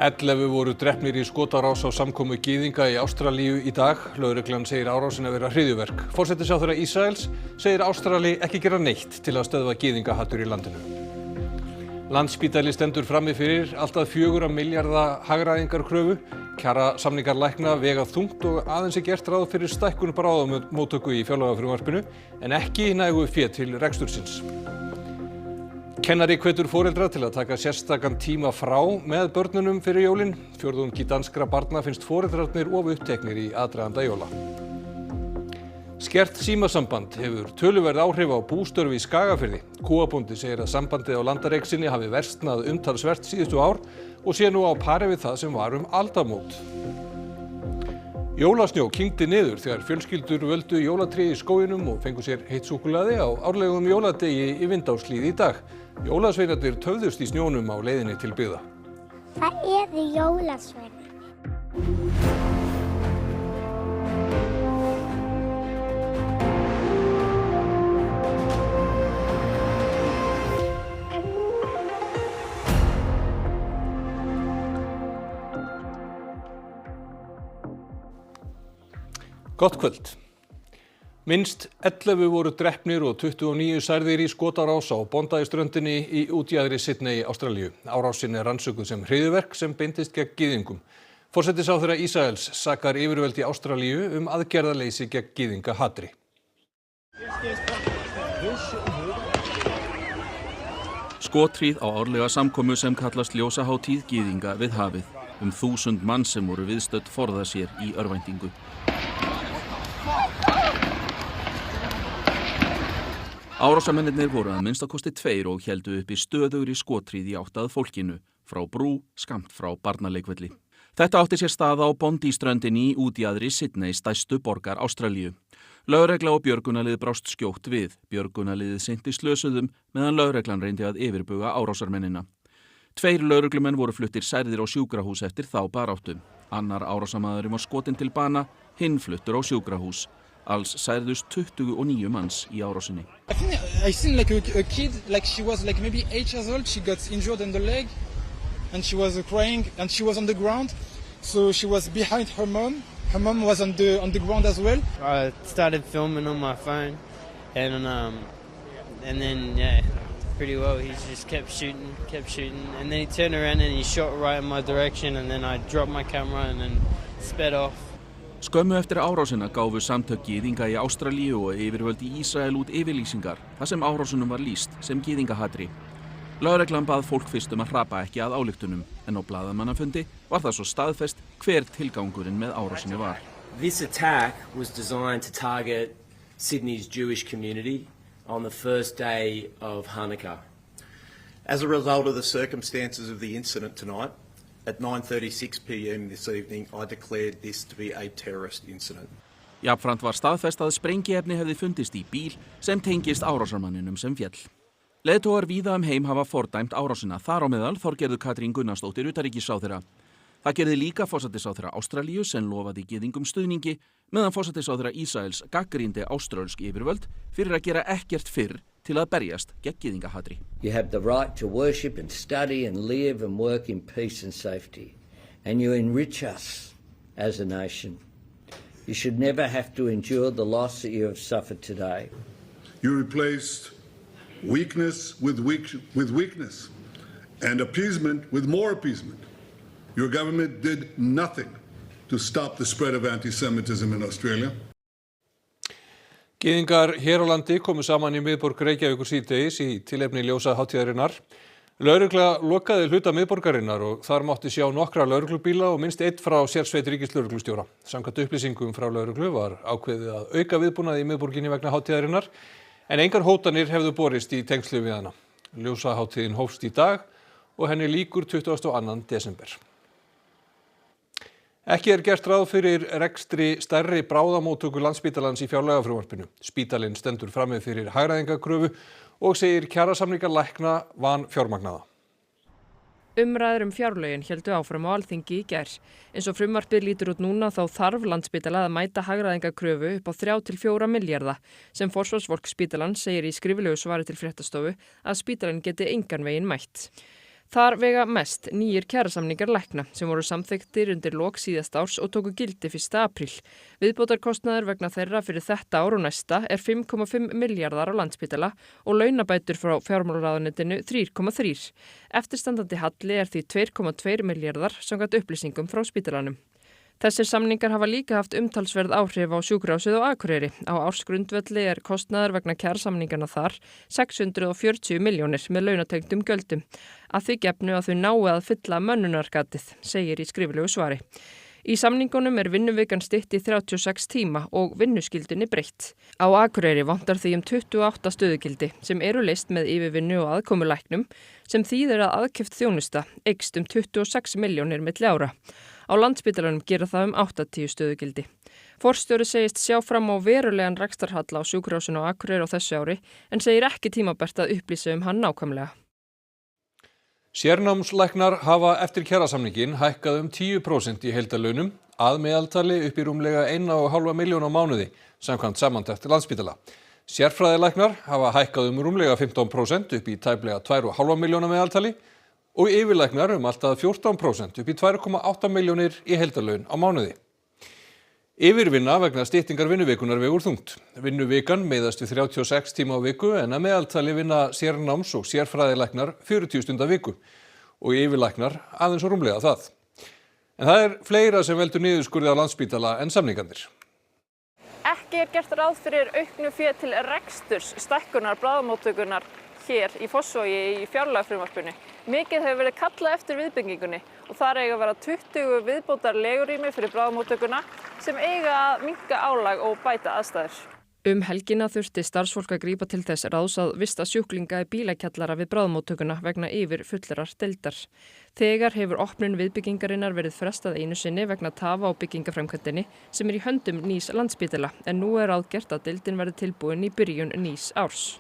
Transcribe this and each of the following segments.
11 voru drepnir í skotárás á samkomu gyðinga í Ástralíu í dag. Lögreglan segir árásina vera hryðjuverk. Forsætisráðherra Ísraels segir Ástrali ekki gera neitt til að stöðva gyðingahatur í landinu. Landspítali stendur frammi fyrir allt að 4 milljarða hagræðingarkröfu. Kjarasamningar lækna vega þungt og aðeins gert ráð fyrir stækkun bráðamóttöku í fjárlagafrumvarpinu en ekki nægu fé til rekstursins. Kennari hvetur foreldra til að taka sérstakan tíma frá með börnunum fyrir jólin. Fjórðungi danskra barna finnst foreldrarnir of uppteknir í aðdraganda jóla. Skert símasamband hefur töluverð áhrif á bústörf í Skagafirði. Kúabóndi segir að sambandið á landareign sinni hafi versnað umtalsvert síðustu ár og sé nú á pari við það sem var aldamót. Jólasnjó kyngdi niður þegar fjölskyldur völdu jólatré í skóginum og fengu sér heitt súkkulaði á árlegum jóladegi í Vindáshlíð í dag. Jólasveinarnir töfðust í snjónum á leiðinni til byggða. Hvað eru jólasveinar? Gott kvöld. Minnst 11 voru drepnir og 29 særðir í skotárás á Bondi-ströndinni í útjaðri Sydney í Ástralíu. Árásin er rannsökuð sem hryðjuverk sem beindist gegn gyðingum. Forsætisráðherra Ísraels sakar yfirvöld í Ástralíu aðgerðaleysi gegn gyðingahatri. Skothríð á árlega samkomu sem kallast ljósahátíð gyðinga við hafið. 1000 manns sem voru viðstödd forða sér í örvæntingu. Árásamennirnir voru að minnstakosti 2 og héldu upp í stöðugri skothríð í átt að fólkinu, frá brú, skammt frá barnaleikvelli. Þetta átti sér stað á Bondi-ströndinni í útjaðri Sydney, stærstu borgar Ástralíu. Lögregla og björgunarlið brást skjótt við. Björgunarliðið sinnti slösuðum meðan lögreglan reyndi að yfirbuga árásarmennina. 2 lögreglumenn voru fluttir særðir á sjúkrahús eftir þá baráttu. Annar árásarmaðurinn var skotinn til bana, hinn fluttur á sjúkrahús. Alls særðust 29 manns í árásinni. I seen like a kid, like she was like maybe 8 years old. She got injured in the leg, and she was crying, and she was on the ground. So she was behind her mom. Her mom was on the ground as well. I started filming on my phone, and then pretty well he just kept shooting, and then he turned around and he shot right in my direction, and then I dropped my camera and then sped off. Skömmu eftir árásina gáfu samtök gyðinga í Ástralíu og yfirvöld í Ísrael út yfirlýsingar þar sem árásunum var lýst sem gyðingahatri. Lögreglan bað fólk fyrst að hrapa ekki að ályktunum en á blaðamannafundi var það svo staðfest hver tilgangurinn með árásinni var. This attack was designed to target Sydney's Jewish community on the first day of Hanukkah. As a result of the circumstances of the incident tonight, at 9:36 p.m. this evening, I declared this to be a terrorist incident. Jafnframt var staðfest að sprengiefni hefði fundist í bíl sem tengist árásarmanninum sem féll. Leiðtogar víða heim hafa fordæmt árásina, þar á meðal Þorgerður Katrín Gunnarsdóttir utanríkisráðherra. Það gerði líka forsætisráðherra Ástralíu sem lofaði gyðingum stuðningi, meðan forsætisráðherra Ísraels gagnrýndi áströlsk yfirvöld fyrir að gera ekkert fyrr til að berjast gegn gyðingahatri. You have the right to worship and study and live and work in peace and safety. And you enrich us as a nation. You should never have to endure the loss that you have suffered today. You replaced weakness with weakness and appeasement with more appeasement. Your government did nothing to stop the spread of anti-Semitism in Australia. Gyðingar hér á landi komu saman í miðborg Reykjavíkur síðdegis í tilefni ljósahátíðarinnar. Lögregla lokaði hluta miðborgarinnar og þar mátti sjá nokkra lögreglubíla og minnst 1 frá sérsveit ríkislögreglustjóra. Samkvæmt upplýsingum frá lögreglu var ákveðið að auka viðbúnað í miðborginni vegna hátíðarinnar en engar hótanir hefðu borist í tengslu við hana. Ljósahátíðin hófst í dag og henni lýkur 22. desember. Ekki gert ráð fyrir rekstri stærri bráðamóttöku Landspítalans í fjárlagafrumvarpinu. Spítalinn stendur frammi fyrir hagræðingarkröfu og segir kjarasamningar lækna vanfjármagnaða. Umræður fjárlögin héldu áfram á Alþingi í gær. Eins og frumvarpið lítur út núna þá þarf Landspítala að mæta hagræðingarkröfu upp á 3 til 4 milljarða sem forsvarsfólk spítalans segir í skriflegu svari til fréttastofu að spítalinn geti engan veginn mætt. Þar vega mest nýjir kjarasamningar lækna sem voru samþykktir undir lok síðasta árs og tóku gildi 1. apríl. Viðbótarkostnaður vegna þeirra fyrir þetta ár og næsta er 5,5 milljarðar á Landspítala og launabætur frá fjármálaráðuneytinu 3,3. Eftirstandandi halli er því 2,2 milljarðar samkvæmt upplýsingum frá spítalanum. Þessir samningar hafa líka haft umtalsverð áhrif á sjúkrahúsið á Akureyri. Á ársgrundvelli er kostnaður vegna kjarasamningana þar 640 milljónir með launatengdum gjöldum. Að því gefnu að þau nái að fylla mönnunargatið, segir í skriflegu svari. Í samningunum er vinnuvikan stytt í 36 tíma og vinnuskyldunni breytt. Á Akureyri vantar því 28 stöðugildi sem eru leyst með yfirvinnu og aðkomulæknum sem þýðir að aðkeypt þjónusta eykst 26 milljónir milli ára. Á Landspítalanum gera það 80 stöðugildi. Forstjóri segist sjá fram á verulegan rekstrarhalla á sjúkrahúsinu á Akureyri á þessu ári en segir ekki tímabært að upplýsa hann nákvæmlega. Sérnámslæknar hafa eftir kjarasamningin hækkað 10% í heildarlaunum að meðaltali upp í rúmlega 1,5 milljón á mánuði samkvæmt samantekt Landspítala. Sérfræðilæknar hafa hækkað rúmlega 15% upp í tæplega 2,5 miljóna meðaltali og yfirlæknar alltaf 14% upp í 2,8 milljónir í heildarlaun á mánuði. Yfirvinna vegna styttingar vinnuvikunar vegur þungt. Vinnuvikan miðast við 36 tíma á viku en að meðaltali vinna sérnáms- og sérfræðilæknar 40 stunda viku og yfirlæknar aðeins og rúmlega það. En það er fleira sem veldur niðurskurði á Landspítala en samningarnir. Ekki er gert ráð fyrir auknu fé til reksturs stækkunar bráðamóttökunnar hér í Fossvogi í fjárlagafrumvarpinu. Mikið hefur verið kallað eftir viðbyggingunni og þar eiga að vera 20 viðbótar legurými fyrir bráðamóttökuna sem eiga að minnka álag og bæta aðstæður. Helgina þurfti starfsfólk að grípa til þess ráðs að vista sjúklinga í bílakjallara við bráðamóttökuna vegna yfir fullrar deildar. Þegar hefur opnun viðbyggingarinnar verið frestað einu sinni vegna tafa á byggingaframkvæmdinni sem er í höndum nýs Landspítala en nú er ráðgert að deildin verði tilbúin í byrjun nýs árs.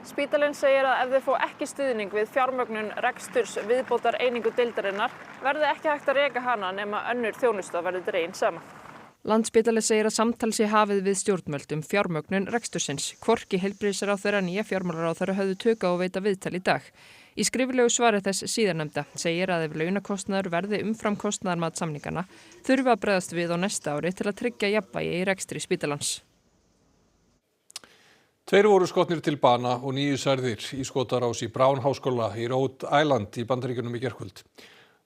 Spítalinn segir að ef þau fá ekki stuðning við fjármögnun reksturs viðbótar einingu deildarinnar verði ekki hægt að reka hana nema önnur þjónusta verði dregin saman. Landspítali segir að samtal sé hafið við stjórnvöld fjármögnun rekstursins. Hvorki heilbrigðisráðherra né fjármálaráðherra höfðu tök á að veita viðtal í dag. Í skriflegu svari þess síðarnefnda segir að ef launakostnaður verði umfram kostnaðarmat samningana þurfi að bregðast við á næsta ári til að tryggja jafnvægi í rekstri spítalans. 2 voru skotnir til bana og 9 særðir í skotarás í Brown háskóla í Rhode Island í Bandaríkjunum í gærkvöld.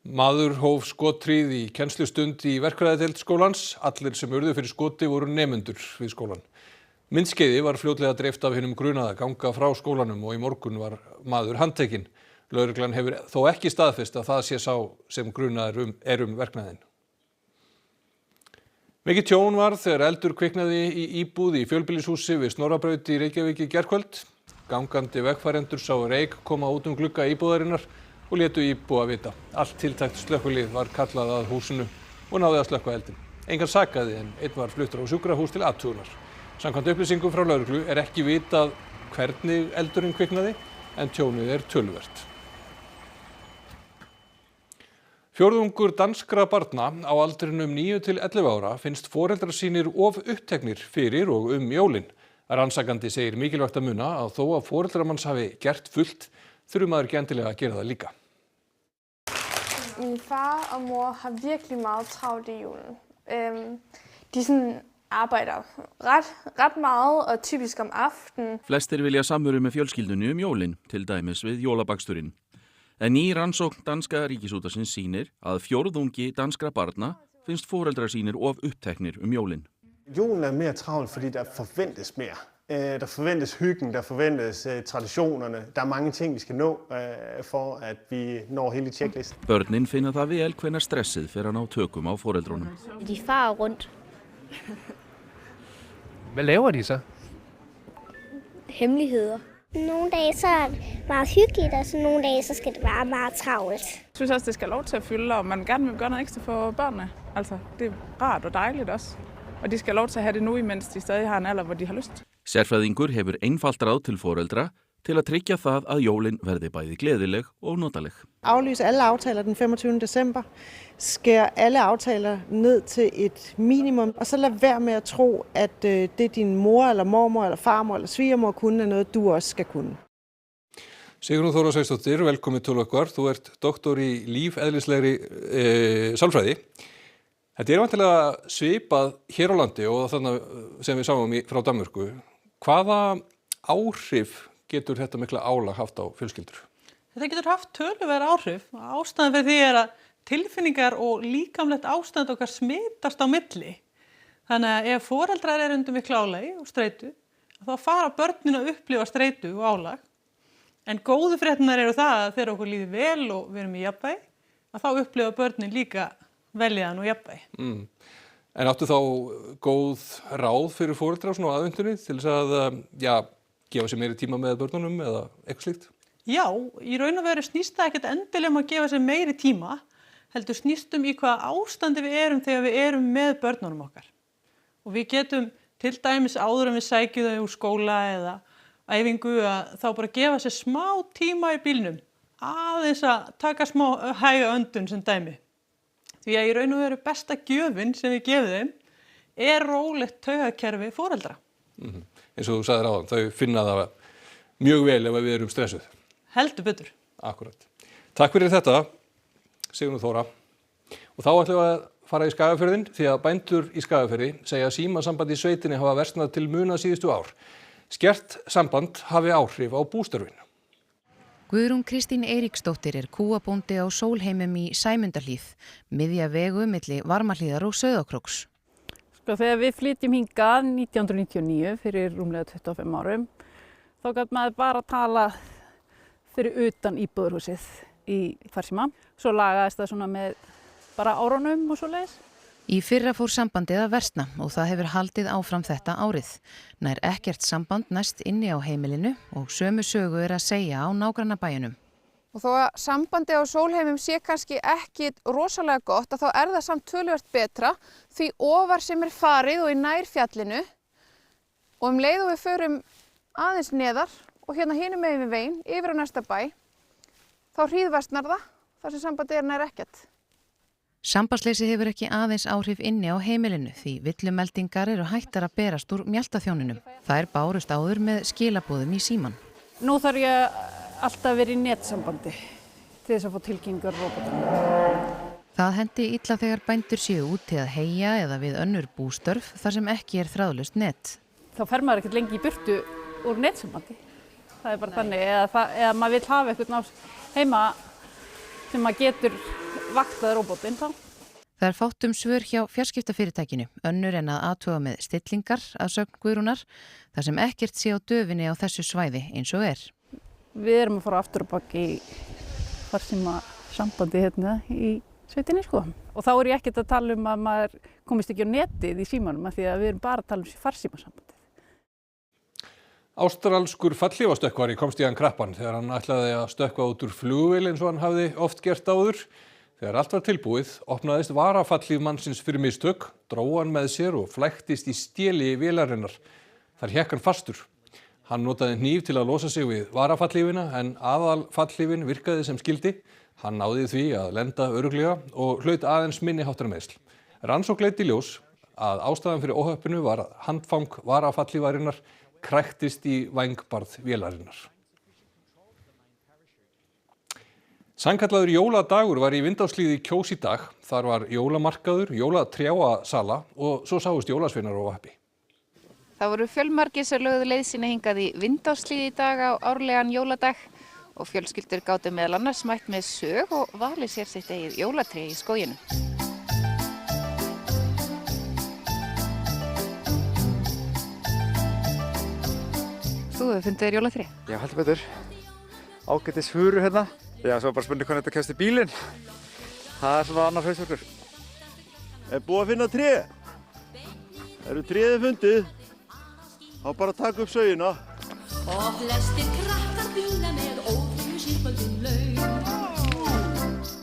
Maður hóf skothríð í kennslustund í verkfræðideild skólans. Allir sem urðu fyrir skoti voru nemendur við skólann. Myndskeiði var fljótlega dreift af hinum grunaða ganga frá skólanum og í morgun var maður handtekinn. Lögreglan hefur þó ekki staðfest að það sé sá sem grunaður verknaðinn. Mikið tjón var þegar eldur kviknaði í íbúð í fjölbýlishúsi við Snorrabraut í Reykjavík í gærkvöld. Gangandi vegfarendur sáu reyk koma út glugga íbúðarinnar og létu íbúa vita. Allt tiltækt slökkvilið var kallað að húsinu og náði að slökkva eldinn. Engan sakaði en einn var fluttur á sjúkrahús til athugunar. Samkvæmt upplýsingum frá lögreglu er ekki vitað hvernig eldurinn kviknaði en tjónið er töluvert. Fjórðungur danskra barna á aldrinum 9 til 11 ára finnst foreldrar sínir of uppteknir fyrir og jólin. Rannsakandi segir mikilvægt að muna að þó að foreldrar manns hafi gert fullt, þurfi maður ekki endilega að gera það líka. Min far og mor har virkelig meget travlt i julen. De arbejder ret meget og typisk om aftenen. Flestir vilja samveru með fjölskyldunni jólin, til dæmis við jólabaksturinn. En ný rannsókn danska ríkisútvarpsins sýnir að fjórðungi danskra barna finnst foreldrar sínir of uppteknir jólin. Julen er mere travlt, fordi der forventes mere. Der forventes hyggen, der forventes traditionerne. Der er mange ting, vi skal nå for, at vi når hele checklisten. Börnin finna það vel hvenær stressið fer að ná tökum á foreldrunum. De farer rundt. Hvad laver de så? Hemmeligheder. Nogle dage så er det meget hyggeligt, og så nogle dage så skal det være meget travlt. Jeg synes også, det skal lov til at fylde, og man gerne vil gøre noget ekstra for børnene. Altså, det er rart og dejligt også. Og de skal lov til at have det nu, imens de stadig har en alder, hvor de har lyst. Sérfræðingur hefur einfalt ráð til foreldra til at tryggja það að jólin verði bæði glæðileg og notaleg. Aflyse alle aftaler den 25. december. Skær alle aftaler ned til et minimum. Og så lad være med at tro, at det din mor eller mormor eller farmor eller svigermor kunne er noget, du også skal kunne. Sigrún Þóra Sveinsdóttir, velkomin til okkar. Þú ert doktor í lífeðlislegri sálfræði. Þetta vantilega svipað hér á landi og þannig sem við sáum frá Danmörku. Hvaða áhrif getur þetta mikla álag haft á fjölskyldur? Þetta getur haft töluverð áhrif. Ástæðan fyrir því að tilfinningar og líkamlegt ástand okkar smitast á milli. Þannig að ef foreldrar undir miklu álagi og streitu, þá fara börnin að upplifa streitu og álag. En góðu fréttirnar eru það að þegar okkur líður vel og við erum í jafnvægi, að þá upplifa börnin líka veljaðan og jafnvægi. En áttu þá góð ráð fyrir foreldra á svona aðventunni til þess að gefa sér meiri tíma með börnunum eða eitthvað slíkt? Já, í raun og veru snýst það ekkert endilega að gefa sér meiri tíma, heldur snýst í hvaða ástandi við erum þegar við erum með börnunum okkar. Og við getum til dæmis áður en við sækjum þau úr skóla eða æfingu að þá bara gefa sér smá tíma í bílnum, aðeins að taka smá hæga öndun sem dæmi. Því að í raun og veru besta gjöfin sem við gefum þeim rólegt taugakerfi foreldra. Eins og þú sagðir áðan, þau finna það mjög vel ef við erum stressuð. Heldur betur. Akkurat. Takk fyrir þetta, Sigrún Þóra. Og þá ætlum við að fara í Skagafjörðinn því að bændur í Skagafirði segja að símasamband í sveitinni hafa versnað til muna síðustu ár. Skert samband hafi áhrif á bústörfin. Guðrún Kristín Eiríksdóttir kúabóndi á Sólheimum í Sæmundarhlíð, miðja vegu milli Varmahlíðar og Sauðárkróks. Þegar við flytjum hingað 1999 fyrir rúmlega 25 árum, þá gat maður bara tala fyrir utan íbúðarhúsið í farsíma. Svo lagaðist það svona með bara árunum og svoleiðis. Í fyrra fór sambandið að versna og það hefur haldið áfram þetta árið. Nær ekkert samband næst inni á heimilinu og sömu sögu að segja á nágrannabæjunum. Og þó að sambandi á Sólheimum sé kannski ekki rosalega gott, að þá það samt töluvert betra því ofar sem farið og í nærfjallinu og leið og við förum aðeins neðar og hérna hinum megin við veginn yfir á næsta bæ, þá hríðversnar það þar sem sambandið nær ekkert. Sambandsleysi hefur ekki aðeins áhrif inni á heimilinu því villumeldingar eru hættar að berast úr mjaltaþjóninum. Þær bárust áður með skilaboðum í síman. Nú þarf ég alltaf verið í netsambandi til þess að fá tilkynningar róbótum. Það hendi illa þegar bændur séu úti að heyja eða við önnur bústörf þar sem ekki þráðlaust net. Þá fer maður ekkert lengi í burtu úr netsambandi. Það bara þannig, eða maður vill hafa eitthvað heima sem maður getur vaktað róbótinn þá. Það fátt svör hjá fjarskiptafyrirtækinu, önnur en að athuga með stillingar að sögn Guðrúnar, þar sem ekkert sé á döfinni á þessu svæði eins og Við erum að fara aftur á bak í farsíma sambandi hérna í sveitinni sko. Og þá ég ekkert að tala að maður komist ekki á netið í símanum af því að við erum bara að tala farsíma sambandi. Ástralskur fallhlífastökkvari komst í hann krappan þegar hann ætlaði að stökkva út úr flugvél eins og hann hafði oft gert áður. Þegar allt var tilbúið, opnaðist varafallhlíf mannsins fyrir mistök, dró hann með sér og flæktist í stéli vélarinnar. Þar hékk hann fastur. Hann notaði hníf til að losa sig við varafallhlífina en aðalfallhlífin virkaði sem skildi. Hann náði því að lenda örugglega og hlaut aðeins minni háttar meiðsl. Rannsókn leiddi í ljós að ástæðan fyrir óhöppinu var að handfang varafallhlífarinnar kræktist í vængbarð vélarinnar. Sannkallaður jóladagur var í Vindáshlíð í Kjós í dag. Þar var jólamarkaður, jólatrjáasala og svo sáust jólasveinar og happi. Það voru fjölmargir sem lögðu leið sína hingað í Vindáshlíð í dag á árlegan jóladag og fjölskyldur gátu meðal annars mætt með sög og valið sér sitt eigið jólatré í skóginum. Þú hefur fundið þér jólatré? Já, heldur betur. Ágætis furu hérna. Já, svo bara spurning hvernig þetta kemst í bílinn. Það svona annar hausverkur. Búið að finna tré? Eru tréði fundið? Þá bara taka upp saugina. Og flestir krakkar bíla með ófríu síðböldin laun.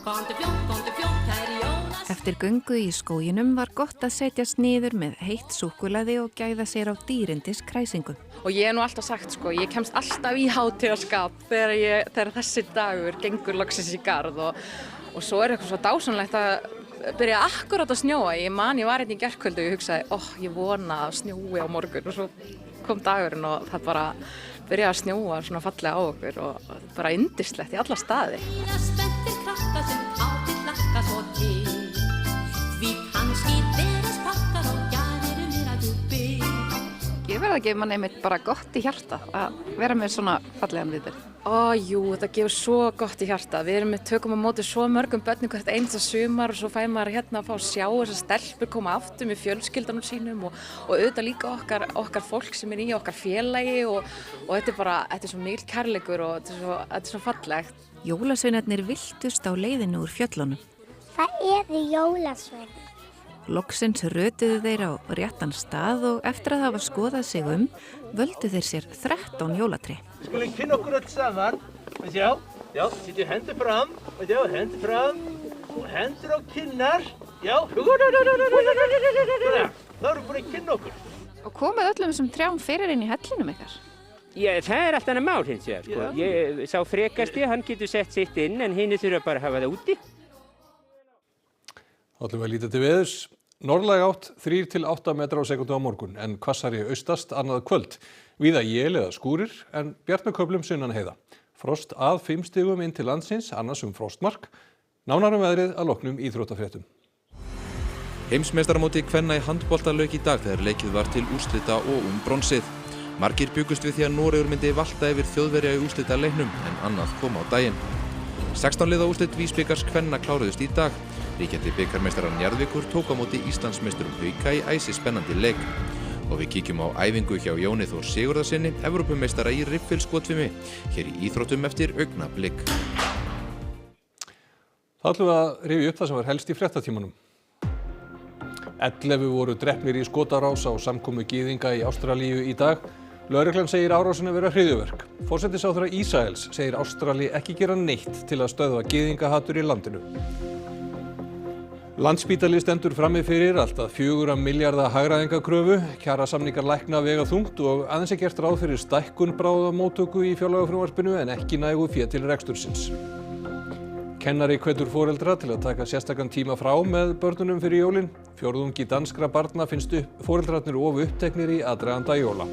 Komdu fljótt, kæri Jónas. Eftir göngu í skóginum var gott að setjast niður með heitt súkkulaði og gæða sér á dýrindis kræsingu. Og ég nú alltaf sagt ég kemst alltaf í hátíðarskap þegar þessi dagur gengur loksins í garð og svo eitthvað svo dásamlegt að byrja akkurat að snjóa. Ég var hérna í gærkvöldu og ég hugsaði, ég vona að snjói á morgun og svo kom dagurinn og það bara byrjaði að snjóa svona fallega á okkur og bara yndislegt í alla staði. Spenntir krakkar sem kátir hlakka svo til. Því kannski verið spakkar og gjafir mér að djúpi. Ég verða að gefa manni einmitt bara gott í hjarta að vera með svona fallegan viðbyrð. Jú, þetta gefur svo gott í hjarta. Við tökum á móti svo mörgum börnum hvert einasta sumar og svo fær maður hérna að fá að sjá þessar stelpur koma aftur með fjölskyldanum sínum og auðvitað líka okkar fólk sem í okkar félagi og þetta er svo mikil kærleikur og þetta er svo fallegt. Jólasveinarnir villtust á leiðinu úr fjöllunum. Það eru jólasveinar. Loksins rötuðu þeir á réttan stað og eftir að hafa skoðað sig völdu þeir sér 13 jólatré. Við skulum kynna okkur öll saman. Já, setju hendur fram, hendur fram og hendur á kinnar. Já, þá erum við búin að kynna okkur. Og komið öllum þessum trjám fyrir inn í hellinum ykkar? Já, það er allt annað mál hins vegar, sko. Ég sá frekasti, hann getur sett sitt inn en hinir þurfa bara að hafa það úti. Þá ætlum við að líta til veðurs. Norðlæg átt 3 til 8 metra á sekúndu á morgun en hvassari austast annað kvöld. Víða él eða skúrir en bjart með köflum sunnan heiða. Frost að 5 stigum inn til landsins, annars frostmark. Nánar veðrið að loknum íþróttafréttum. Heimsmeistaramóti kvenna í handbolta lauk í dag þegar leikið var til úrslita og bronsið. Margir bjuggust við því að Noregur myndi valta yfir Þjóðverja í úrslitaleiknum en annað kom á daginn. 16 liða úrslit Vísbikars kvenna kláruðust í dag. Ríkjandi bikarmeistarar Njarðvíkur tók á móti Íslandsmeisturum Hauka í æsi spennandi leik. Og við kíkjum á æfingu hjá Jóni Þór Sigurðarsyni, Evrópumeistara í riffilskotfimi, hér í íþróttum eftir augnablik. Þá ætlum við að rifja upp það sem var helst í fréttatímanum. 11 voru drepnir í skotarás á samkomu gyðinga í Ástralíu í dag. Lögreglan segir árásina vera hryðjuverk. Forsætisráðherra Ísraels segir Ástrali ekki gera neitt til að stöðva gyðingahatur í landinu. Landspítali stendur frammi fyrir allt að 4 milljarða hagræðingakröfu. Kjarasamningar lækna vega þungt og aðeins gert ráð fyrir stækkun bráðamóttöku í fjárlagafrumvarpinu en ekki nægu fé til rekstursins. Kennari hvetur foreldra til að taka sérstakan tíma frá með börnunum fyrir jólin. Fjórðungi danskra barna finnst foreldrarnir of uppteknir í aðdraganda jóla.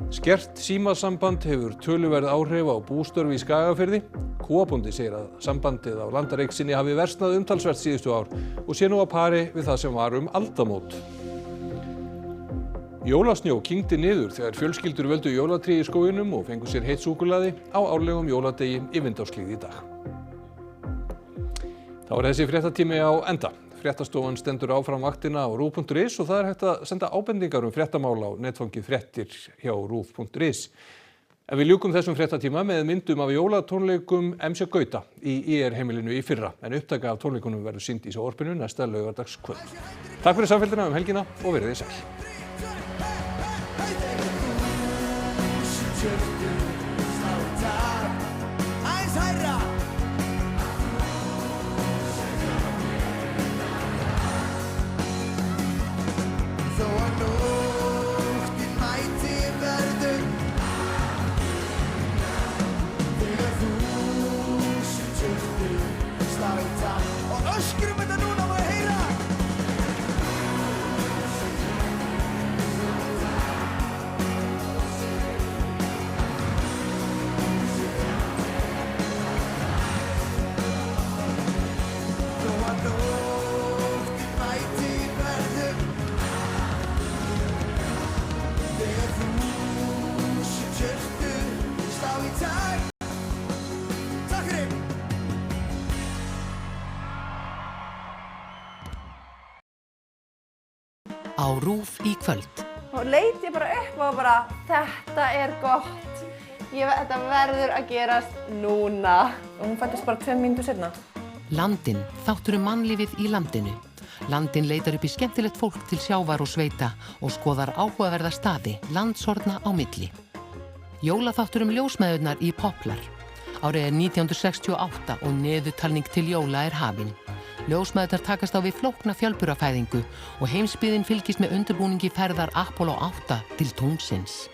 Skert símasamband hefur töluverð áhrif á bústörf í Skagafirði. Kúabóndi segir að sambandið á landareign sinni hafi versnað umtalsvert síðustu ár og sé nú á pari við það sem var aldamót. Jólasnjó kyngdi niður þegar fjölskyldur völdu jólatré í skóginum og fengu sér heitt súkkulaði á árlegum jóladegi í Vindáshlíð í dag. Þá er þessi fréttatími á enda. Fréttastofan stendur áfram vaktina á RÚV.is og það er hægt að senda ábendingar fréttamál á netfangið fréttir hjá RÚV.is. En við ljúkum þessum fréttatíma með myndum af jólatónleikum MC Gauta í IR-heimilinu í fyrra, en upptaka af tónleikunum verður sýnd í sjónvarpinu næsta laugardagskvöld. Takk fyrir samfylgdina helgina og verið þið sæl. Á RÚV í kvöld. Og leit ég bara upp og bara, þetta er gott. Þetta verður að gerast núna. Og hún fæddist bara 2 mínútur seinna. Landinn, þáttur mannlífið í landinu. Landinn leitar upp í skemmtilegt fólk til sjávar og sveita og skoðar áhugaverða staði, landshorna á milli. Jólaþáttur ljósmæðurnar í Poplar. Árið er 1968 og neðutalning til jóla er hafin. Ljósmæðurnar takast á við flókna fjölburafæðingu og heimsbyggðin fylgist með undirbúningi ferðar Apollo 8 til tunglsins.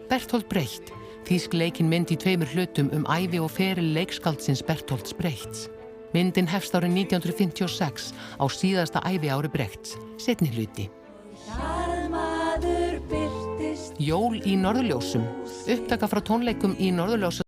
Bertolt Brecht, þýsk leikin mynd í 2 hlutum ævi og feril leikskáldsins Bertolts Brechts. Myndin hefst árið 1956 á síðasta æviári Brechts, seinni hluti. Jól í norðurljósum, Upptaka frá tónleikum í Norðurljós